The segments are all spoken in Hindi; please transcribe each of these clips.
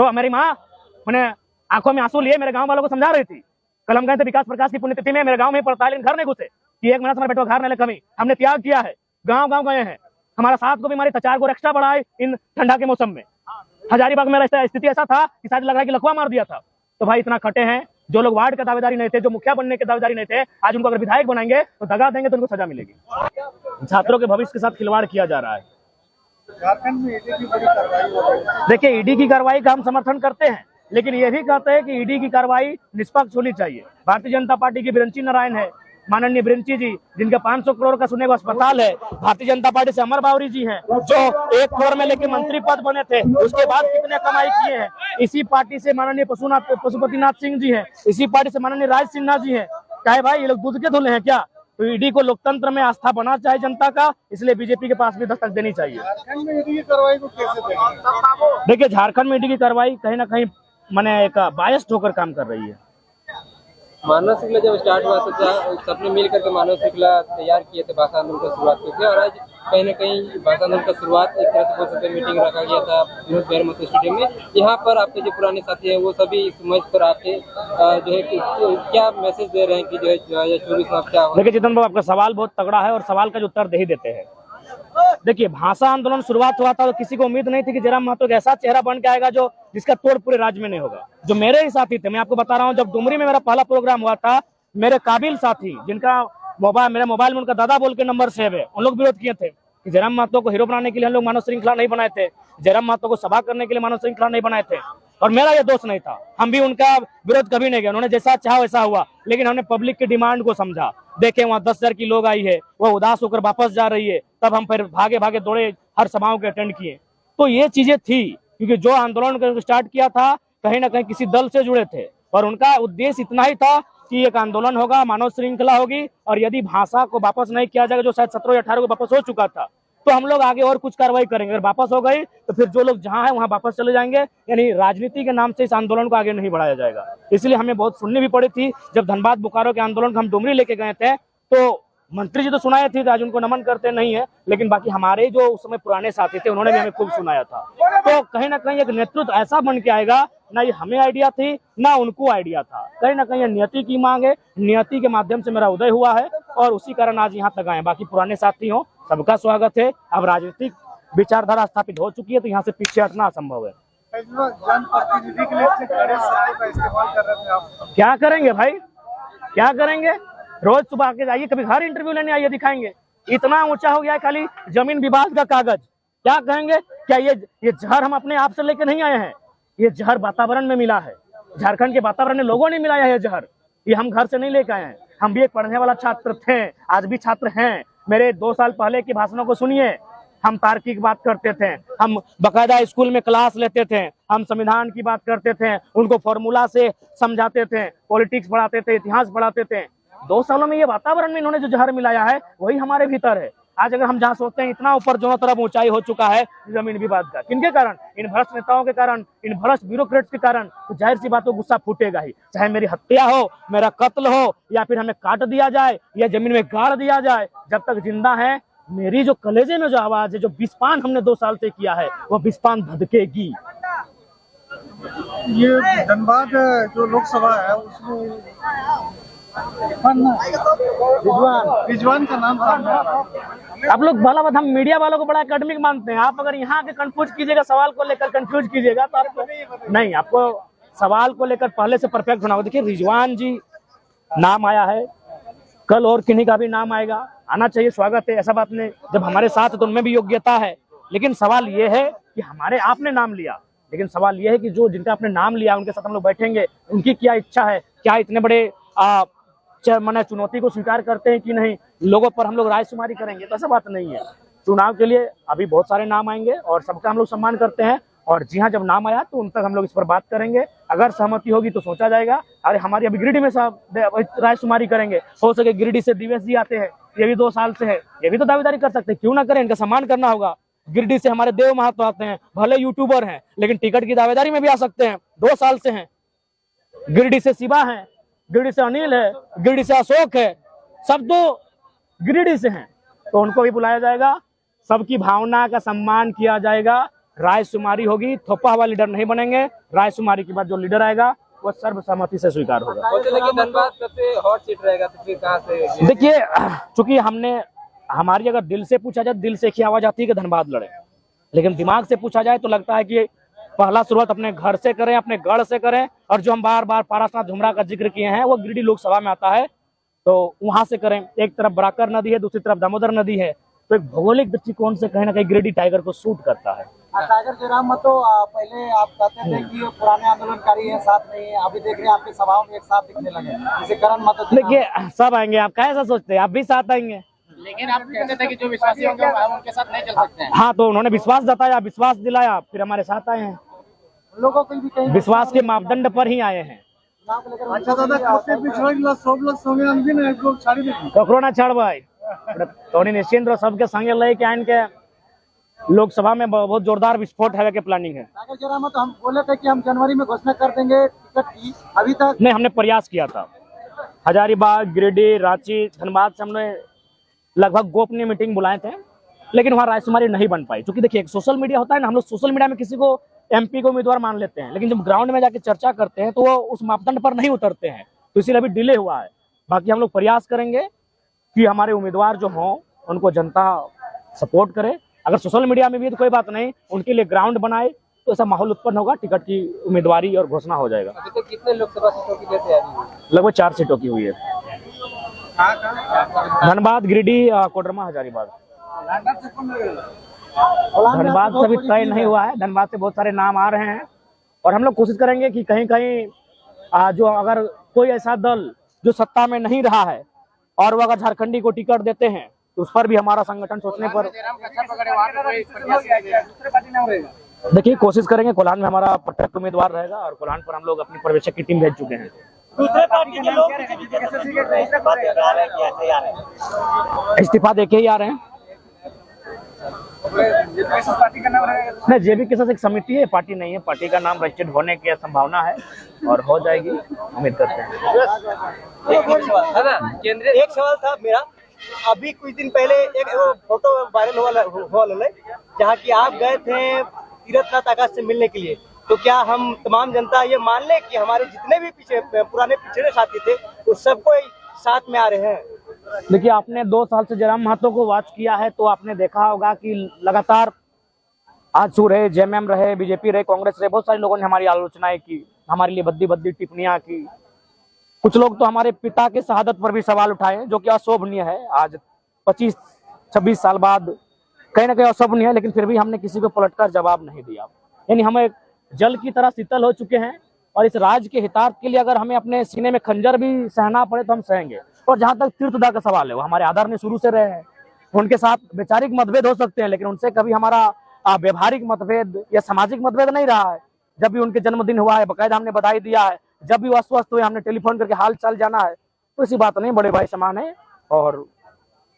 मेरी माँ मैंने आंखों में आंसू लिए मेरे गांव वालों को समझा रही थी। कल हम गए थे विकास प्रकाश की पुण्यतिथि में, मेरे गांव में पड़ता है लेकिन घर नहीं घुसे कि 1 महीना से बैठो घर नहीं कमी। हमने त्याग किया है, गांव गए हैं। हमारा 7 को बीमारी था, 4 को एक्स्ट्रा बढ़ा है इन ठंडा के मौसम में। हजारीबाग में स्थिति ऐसा था कि शायद लग रहा है कि लकवा मार दिया था। तो भाई इतना खटे हैं, जो लोग वार्ड के दावेदारी नहीं थे, जो मुखिया बनने के दावेदारी नहीं थे, आज उनको अगर विधायक बनाएंगे तो दगा देंगे तो उनको सजा मिलेगी। छात्रों के भविष्य के साथ खिलवाड़ किया जा रहा है। झारखंड में ईडी की बड़ी कार्रवाई हो रही है। देखिए, ईडी की कार्रवाई का हम समर्थन करते हैं, लेकिन ये भी कहते हैं कि ईडी की कार्रवाई निष्पक्ष होनी चाहिए। भारतीय जनता पार्टी की बिरंची नारायण है, माननीय बिरंची जी, जिनके 500 करोड़ का सुने को अस्पताल है। भारतीय जनता पार्टी से अमर बावरी जी हैं, जो 1 करोड़ में लेके मंत्री पद बने थे, उसके बाद कितने कमाई किए हैं। इसी पार्टी से माननीय पशुपतिनाथ सिंह जी हैं, इसी पार्टी से माननीय राज सिन्हा जी हैं। क्या भाई ये लोग दूध के धुले हैं क्या? तो ईडी को लोकतंत्र में आस्था बना चाहिए जनता का, इसलिए बीजेपी के पास भी दस्तक देनी चाहिए। झारखंड में ईडी की कार्रवाई को कैसे देखेंगे? देखिए, झारखंड में ईडी की कार्रवाई कहीं ना कहीं मैंने एक बायस्ड होकर काम कर रही है। मानव श्रृंखला जब स्टार्ट हुआ तो सबने मिल करके मानव श्रृंखला तैयार किए थे, भाषा आंदोलन की शुरुआत की थी। और आज कहीं न कहीं भाषा आंदोलन का शुरुआत एक तरह से बोल सकते मीटिंग रखा गया था विनोद बिहार मत स्टेडियम में। यहाँ पर आपके जो पुराने साथी हैं वो सभी इस मंच पर आके जो है क्या मैसेज दे रहे हैं कि जो है 2024 में क्या हो? देखिए जितन बाबू, आपका सवाल बहुत तगड़ा है और सवाल का जो उत्तर दे ही देते हैं। देखिए, भाषा आंदोलन शुरुआत हुआ था तो किसी को उम्मीद नहीं थी कि जयराम महतो एक ऐसा चेहरा बन के आएगा जो जिसका तोड़ पूरे राज्य में नहीं होगा। जो मेरे ही साथी थे, मैं आपको बता रहा हूँ, जब डुमरी में मेरा पहला प्रोग्राम हुआ था, मेरे काबिल साथी जिनका मेरे मोबाइल में उनका दादा बोल के नंबर सेव है, उन लोग विरोध किए थे कि जयराम महतो को हीरो बनाने के लिए हम लोग मानव श्रृंखला नहीं बनाए थे, जयराम महतो को सभा करने के लिए मानव श्रृंखला नहीं बनाए थे। और मेरा ये दोष नहीं था, हम भी उनका विरोध कभी नहीं किया। उन्होंने जैसा चाहा वैसा हुआ, लेकिन हमने पब्लिक की डिमांड को समझा। देखे वहाँ 10,000 की लोग आई है, वो उदास होकर वापस जा रही है, तब हम फिर भागे भागे दौड़े, हर सभाओं के अटेंड किए। तो ये चीजें थी, क्योंकि जो आंदोलन स्टार्ट किया था कहीं ना कहीं किसी दल से जुड़े थे, और उनका उद्देश्य इतना ही था कि एक आंदोलन होगा, मानव श्रृंखला होगी, और यदि भाषा को वापस नहीं किया जाएगा, जो शायद 17 या 18 को वापस हो चुका था, तो हम लोग आगे और कुछ कार्रवाई करेंगे। अगर वापस हो गई तो फिर जो लोग जहां है वहां वापस चले जाएंगे। यानी राजनीति के नाम से इस आंदोलन को आगे नहीं बढ़ाया जाएगा। इसलिए हमें बहुत सुननी भी पड़ी थी। जब धनबाद बोकारो के आंदोलन को हम डुमरी लेके गए थे, तो मंत्री जी तो सुनाए थे, आज उनको नमन करते नहीं है, लेकिन बाकी हमारे जो उस समय पुराने साथी थे उन्होंने भी हमें खूब सुनाया था। तो कहीं ना कहीं एक नेतृत्व ऐसा बन के आएगा, ना ये हमें आइडिया थी ना उनको आइडिया था, कहीं ना कहीं नियति की मांग है, नियति के माध्यम से मेरा उदय हुआ है और उसी कारण आज यहाँ तक आए। बाकी पुराने साथी हो, सबका स्वागत है। अब राजनीतिक विचारधारा स्थापित हो चुकी है, तो यहाँ से पीछे हटना असंभव है। जनप्रतिनिधि के लिए इतने कड़े शब्दों का इस्तेमाल कर रहे थे आप, क्या करेंगे भाई, क्या करेंगे? रोज सुबह आके जाइए, कभी घर इंटरव्यू लेने आइए, दिखाएंगे। इतना ऊंचा हो गया है खाली जमीन विवाद का कागज। क्या कहेंगे? क्या ये जहर हम अपने आप से लेके नहीं आए हैं, ये जहर वातावरण में मिला है, झारखंड के वातावरण में लोगों ने मिलाया है जहर। ये हम घर से नहीं लेके आए हैं। हम भी एक पढ़ने वाला छात्र थे, आज भी छात्र हैं। मेरे 2 साल पहले के भाषणों को सुनिए। हम तार्किक बात करते थे, हम बकायदा स्कूल में क्लास लेते थे, हम संविधान की बात करते थे, उनको फॉर्मूला से समझाते थे, पॉलिटिक्स पढ़ाते थे, इतिहास पढ़ाते थे। 2 सालों में ये वातावरण में इन्होंने जो जहर मिलाया है वही हमारे भीतर है। आज अगर हम जहाँ सोचते हैं इतना ऊपर दोनों तरफ ऊंचाई हो चुका है जमीन विवाद का, किनके कारण? इन भ्रष्ट नेताओं के कारण, इन भ्रष्ट ब्यूरोक्रेट्स के कारण। तो जाहिर सी बात हो, गुस्सा फूटेगा ही, चाहे मेरी हत्या हो, मेरा कत्ल हो, या फिर हमें काट दिया जाए या जमीन में गाड़ दिया जाए। जब तक जिंदा है, मेरी जो कलेजे में जो आवाज है, जो विस्पान हमने 2 साल से किया है, वो विस्पान भड़केगी। ये धनबाद जो लोकसभा है उसमें रिजवान का नाम सामने आ रहा है। आप लोग भला बात, हम मीडिया वालों को बड़ा एकेडमिक मानते हैं। आप अगर यहाँ के कंफ्यूज कीजिएगा, सवाल को लेकर कंफ्यूज कीजिएगा, तो आपको नहीं, आपको सवाल को लेकर पहले से परफेक्ट होना होगा। देखिए, रिजवान जी नाम आया है, कल और किन्हीं का भी नाम आएगा, आना चाहिए, स्वागत है, ऐसा बात नहीं। जब हमारे साथ तो उनमें भी योग्यता है, लेकिन सवाल ये है कि हमारे आपने नाम लिया, लेकिन सवाल ये है कि जो जिनका आपने नाम लिया उनके साथ हम लोग बैठेंगे, उनकी क्या इच्छा है, क्या इतने बड़े मैंने चुनौती को स्वीकार करते हैं कि नहीं, लोगों पर हम लोग रायशुमारी करेंगे, तो ऐसा बात नहीं है। चुनाव के लिए अभी बहुत सारे नाम आएंगे और सबका हम लोग सम्मान करते हैं, और जी हाँ, जब नाम आया तो उन तक हम लोग इस पर बात करेंगे। अगर सहमति होगी तो सोचा जाएगा। अरे हमारी अभी गिरिडीह में रायशुमारी करेंगे, हो सके गिरिडीह से दिवेश जी आते हैं, ये भी 2 साल से है, ये भी तो दावेदारी कर सकते हैं, क्यों ना करें, इनका सम्मान करना होगा। गिरिडीह से हमारे देव महतो आते हैं, भले यूट्यूबर हैं, लेकिन टिकट की दावेदारी में भी आ सकते हैं, 2 साल से हैं। गिरिडीह से शिवा है, गिरिडीह से अनिल है, गिरिडीह से अशोक है, सब तो गिरिडीह से हैं, तो उनको भी बुलाया जाएगा। सबकी भावना का सम्मान किया जाएगा। रायशुमारी होगी, थोपा हुआ लीडर नहीं बनेंगे। रायशुमारी के बाद जो लीडर आएगा वो सर्वसम्मति से स्वीकार होगा। मुझे लगे धनबाद सबसे हॉट सीट रहेगा, तो फिर कहाँ से? देखिए, चूंकि हमारी अगर दिल से पूछा जाए, दिल से एक ही आवाज आती है कि धनबाद लड़े, लेकिन दिमाग से पूछा जाए तो लगता है कि पहला शुरुआत अपने घर से करें, अपने गढ़ से करें। और जो हम बार बार पारासात झुमरा का जिक्र किए हैं वो गिरिडीह लोकसभा में आता है, तो वहां से करें। एक तरफ बराकर नदी है, दूसरी तरफ दामोदर नदी है, तो एक भौगोलिक दृष्टिकोण से कहीं ना कहीं गिरिडीह टाइगर को सूट करता है। टाइगर जयराम महतो, पहले आप कहते थे कि पुराने आंदोलनकारी हैं, साथ नहीं है, अभी देख रहे हैं आपके सभाओं में एक साथ दिखने लगे, जैसे करण महतो। देखिए, सब आएंगे, आप कैसा सोचते हैं? आप भी साथ आएंगे, लेकिन आप कहते थे कि जो विश्वासी होंगे हम उनके साथ नहीं चल सकते हैं। हाँ, तो उन्होंने विश्वास जताया, विश्वास दिलाया, फिर हमारे साथ आए हैं। लोगों को भी कहीं विश्वास के मापदंड पर ही आए हैं। अच्छा दादा, खाते पिछड़ा सब लोग संगे अंदिन एक लोग छाड़ी दे ककरो ना छाड़ भाई, तोनी निश्चिंत सबके संगे ले के आइन के लोकसभा में बहुत जोरदार विस्फोट है के प्लानिंग है। टाइगर जयराम महतो, हम बोले थे कि हम जनवरी में घोषणा कर देंगे टिकट की, अभी तक नहीं, हमने प्रयास किया था। हजारीबाग, गिरिडीह, रांची, धनबाद से हमने लगभग गोपनीय मीटिंग बुलाए थे, लेकिन वहाँ रायशुमारी नहीं बन पाई। क्योंकि देखिए, एक सोशल मीडिया होता है ना, हम लोग सोशल मीडिया में किसी को MP को उम्मीदवार मान लेते हैं, लेकिन जब ग्राउंड में जाके चर्चा करते हैं तो वो उस मापदंड पर नहीं उतरते हैं, तो इसीलिए अभी डिले हुआ है। बाकी हम लोग प्रयास करेंगे कि हमारे उम्मीदवार जो हों उनको जनता सपोर्ट करे। अगर सोशल मीडिया में भी तो कोई बात नहीं, उनके लिए ग्राउंड बनाए तो ऐसा माहौल उत्पन्न होगा, टिकट की उम्मीदवारी और घोषणा हो जाएगा। अभी तक कितने लोकसभा सीटों की तैयारी हुई? लगभग 4 सीटों की हुई है। धनबाद, गिरिडीह, कोडरमा, हजारीबाग। धनबाद से भी तय नहीं हुआ है, धनबाद से बहुत सारे नाम आ रहे हैं और हम लोग कोशिश करेंगे कि कहीं कहीं जो अगर कोई ऐसा दल जो सत्ता में नहीं रहा है और वो अगर झारखंडी को टिकट देते हैं तो उस पर भी हमारा संगठन सोचने पर, देखिए, कोशिश करेंगे। कोल्हान में हमारा प्रत्यक्ष उम्मीदवार रहेगा और कोल्हान पर हम लोग अपनी पर्यवेक्षक की टीम भेज चुके हैं। दूसरे पार्टी के लोग इस्तीफा देके ही आ रहे हैं। पार्टी का नाम रहेगा? नहीं, जेबी किसान एक समिति है, पार्टी नहीं है। पार्टी का नाम रजिस्टर्ड होने की संभावना है और हो जाएगी, उम्मीद करते हैं। केंद्रीय एक सवाल था मेरा, अभी कुछ दिन पहले एक फोटो वायरल हुआ जहाँ की आप गए थे तीर्थनाथ आकाश से मिलने के लिए, तो क्या हम तमाम जनता ये मान ले कि हमारे जितने भी पुराने पिछड़े साथी थे वो सबको साथ में आ रहे हैं? देखिए, आपने 2 साल से जयराम महतो को वॉच किया है तो आपने देखा होगा कि लगातार आजसू रहे, जेएमएम रहे, बीजेपी रहे, कांग्रेस रहे, बहुत सारे लोगों ने हमारी आलोचनाएं की, हमारे लिए भद्दी भद्दी टिप्पणियां की। कुछ लोग तो हमारे पिता की शहादत पर भी सवाल उठाए, जो कि अशोभनीय है। आज 25-26 साल बाद कहीं ना कहीं अशोभनीय है, लेकिन फिर भी हमने किसी को पलटकर जवाब नहीं दिया। यानी हम एक जल की तरह शीतल हो चुके हैं और इस राज्य के हितार्थ के लिए अगर हमें अपने सीने में खंजर भी सहना पड़े तो हम सहेंगे। और जहां तक तीर्थदा का सवाल है, वो हमारे आदरणीय शुरू से रहे हैं, उनके साथ वैचारिक मतभेद हो सकते हैं, लेकिन उनसे कभी हमारा व्यवहारिक मतभेद या सामाजिक मतभेद नहीं रहा है। जब भी उनके जन्मदिन हुआ है बाकायदा हमने बधाई दिया है, जब भी वो अस्वस्थ हुए हमने टेलीफोन करके हाल चाल जाना है। तो ऐसी बात नहीं, बड़े भाई समान है। और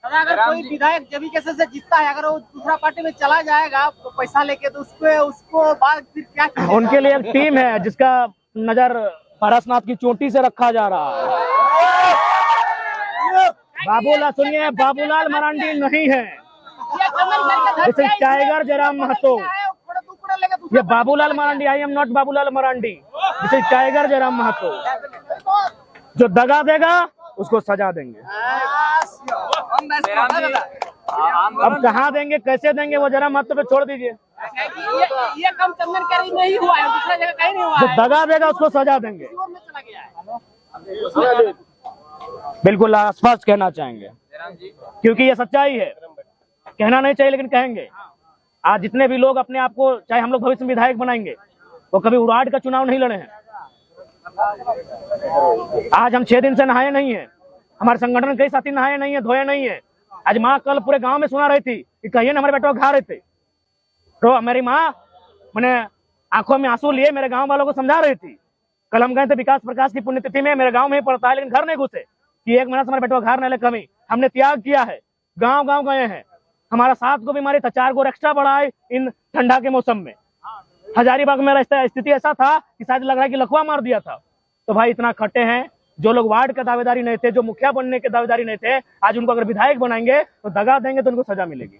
अगर कोई विधायक जेबी कैसे से जीतता है, अगर वो दूसरा पार्टी में चला जाएगा तो पैसा लेके, तो उसको बाद फिर क्या कीजिएगा? उनके लिए एक टीम है जिसका नजर पारसनाथ की चोटी से रखा जा रहा है। बाबूलाल, सुनिए, बाबूलाल मरांडी नहीं है, this is Tiger Jairam Mahato. ये Babulal Marandi, I am not Babulal Marandi, this is Tiger Jairam Mahato. जो दगा देगा उसको सजा देंगे। अब कहाँ देंगे, कैसे देंगे, वो जयराम महतो पे छोड़ दीजिए। ये काम चंदनकारी में ही हुआ है, दूसरा जगह कहीं नहीं हुआ जो है। दगा देगा उसको सजा देंगे। चला गया है। बिल्कुल स्पष्ट कहना चाहेंगे, क्योंकि ये सच्चाई है। कहना नहीं चाहिए लेकिन कहेंगे। आज जितने भी लोग अपने आप को, चाहे हम लोग भविष्य में विधायक बनाएंगे, वो कभी उड़ाड़ का चुनाव नहीं लड़े हैं। आज हम 6 दिन से नहाए नहीं है, हमारे संगठन कई साथी नहाए नहीं है, धोए नहीं है। आज माँ कल पूरे गांव में सुना रही थी कि कहिए ना हमारे बेटो घा रहे थे, तो मेरी माँ मैंने आंखों में आंसू लिए मेरे गांव वालों को समझा रही थी। कल हम गए थे विकास प्रकाश की पुण्यतिथि में, मेरे गांव में ही पड़ता है, लेकिन घर नहीं घुसे कि 1 महीना से हमारे बेटो घर नहीं ले। कमी हमने त्याग किया है, गांव गांव गए हैं। हमारा 7 को बीमारी था, 4 को एक्स्ट्रा बढ़ाए इन ठंडा के मौसम में। हजारीबाग में स्थिति ऐसा था कि शायद लग रहा है कि लकवा मार दिया था। तो भाई इतना खट्टे हैं, जो लोग वार्ड का दावेदारी नहीं थे, जो मुखिया बनने के दावेदारी नहीं थे, आज उनको अगर विधायक बनाएंगे तो दगा देंगे तो उनको सजा मिलेगी।